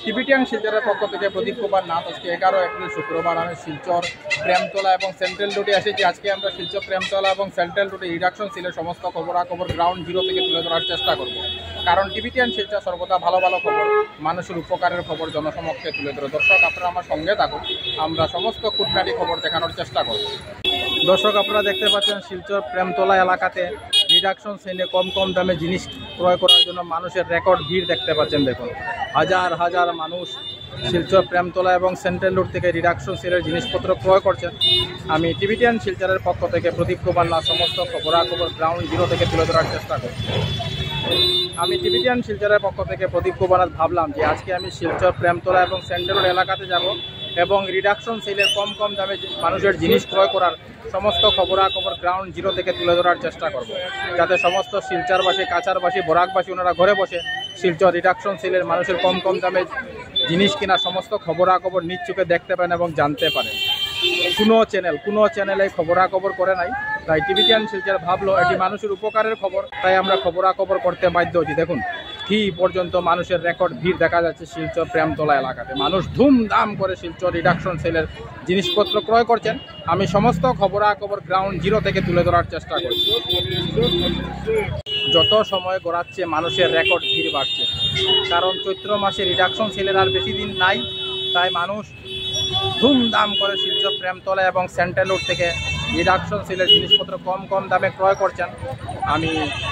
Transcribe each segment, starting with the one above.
Tibetan শিলচরের পক্ষ থেকে প্রদীপ কুমার নাথ। আজকে 11 এপ্রিল শুক্রবার আমি শিলচর প্রেমতলা এবং সেন্ট্রাল রোডে এসেছি। আজকে আমরা শিলচর প্রেমতলা এবং সেন্ট্রাল রোডে রিডাকশন সেলের সমস্ত খবরাখবর গ্রাউন্ড জিরো থেকে তুলে ধরার চেষ্টা করব। কারণ টিবিটিয়ান শিলচর সর্বদা ভালো ভালো খবর, মানুষের উপকারের খবর জনসমক্ষে তুলে ধরে। দর্শক, আপনারা আমার সঙ্গে থাকুন, আমরা সমস্ত খুঁটিনাটি খবর দেখানোর চেষ্টা করব। দর্শক, আপনারা দেখতে পাচ্ছেন শিলচর প্রেমতলা এলাকাতে রিডাকশন সেলে কম কম দামে জিনিস ক্রয় করার জন্য মানুষের রেকর্ড ভিড় দেখতে পাচ্ছেন। দেখুন, হাজার হাজার মানুষ শিলচর প্রেমতলা এবং সেন্ট্রাল রোড থেকে রিডাকশন সেলের জিনিসপত্র ক্রয় করছেন। আমি টিবিটিয়ান শিলচরের পক্ষ থেকে প্রদীপ কুমার নাথ সমস্ত খবরাখবর গ্রাউন্ড জিরো থেকে তুলে ধরার চেষ্টা করছি। আমি টিবিটিয়ান শিলচরের পক্ষ থেকে প্রদীপ কুমার নাথ ভাবলাম যে আজকে আমি শিলচর প্রেমতলা এবং সেন্ট্রাল রোড এলাকাতে যাব এবং রিডাকশন সেলের কম কম দামে মানুষের জিনিস ক্রয় করার সমস্ত খবরাখবর গ্রাউন্ড জিরো থেকে তুলে ধরার চেষ্টা করব, যাতে সমস্ত শিলচরবাসী, কাছারবাসী, বরাকবাসী ওনারা ঘরে বসে শিলচর রিডাকশন সেলের মানুষের কম কম দামে জিনিস কেনার সমস্ত খবরাখবর নিজ চোখে দেখতে পারেন এবং জানতে পারেন। কোনো চ্যানেলে খবরাখবর করে নাই, তাই টিবিটিয়ান শিলচর ভাবলো এটি মানুষের উপকারের খবর, তাই আমরা খবরাখবর করতে বাধ্য হচ্ছি। দেখুন, কি পর্যন্ত মানুষের রেকর্ড ভিড় দেখা যাচ্ছে শিলচর প্রেমতলা এলাকাতে। মানুষ ধুমধাম করে শিলচর রিডাকশন সেলের জিনিসপত্র ক্রয় করছেন। আমি সমস্ত খবরাখবর গ্রাউন্ড জিরো থেকে তুলে ধরার চেষ্টা করছি। যত সময় গড়াচ্ছে মানুষের রেকর্ড ভিড় বাড়ছে, কারণ চৈত্র মাসে রিডাকশন সেলের আর বেশি দিন নাই, তাই মানুষ ধুমধাম করে শিলচর প্রেমতলা এবং সেন্ট্রাল রোড থেকে রিডাকশন সেলের জিনিসপত্র কম কম দামে ক্রয় করছেন। আমি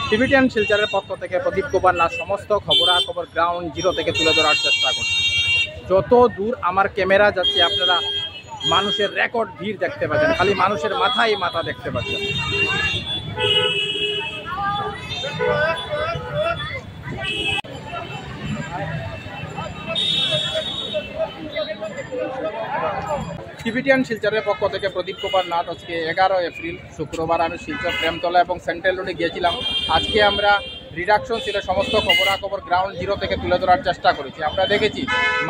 টিবিটিয়ান শিলচরের পক্ষ থেকে প্রদীপ কুমার নাথ সমস্ত খবরাখবর গ্রাউন্ড জিরো থেকে তুলে ধরার চেষ্টা করছি। যত দূর আমার ক্যামেরা যাচ্ছে আপনারা মানুষের রেকর্ড ভিড় দেখতে পাচ্ছেন, খালি মানুষের মাথায় মাথা দেখতে পাচ্ছেন। টিবিটিয়ান শিলচরের পক্ষ থেকে প্রদীপ কুমার নাথ। আজকে 11 এপ্রিল শুক্রবার আমি শিলচর প্রেমতলা এবং সেন্ট্রাল রোডে গিয়েছিলাম। আজকে আমরা রিডাকশন সেলের সমস্ত খবরাখবর গ্রাউন্ড জিরো থেকে তুলে ধরার চেষ্টা করেছি। আমরা দেখেছি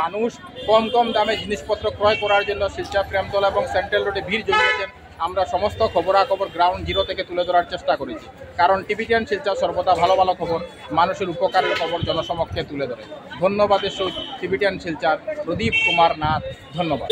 মানুষ কম কম দামে জিনিসপত্র ক্রয় করার জন্য শিলচর প্রেমতলা এবং সেন্ট্রাল রোডে ভিড় জমিয়েছেন। আমরা সমস্ত খবরাখবর গ্রাউন্ড জিরো থেকে তুলে ধরার চেষ্টা করেছি, কারণ টিবিটিয়ান শিলচর সর্বদা ভালো ভালো খবর, মানুষের উপকারের খবর জনসমক্ষে তুলে ধরে। ধন্যবাদের সহিত টিবিটিয়ান শিলচর প্রদীপ কুমার নাথ। ধন্যবাদ।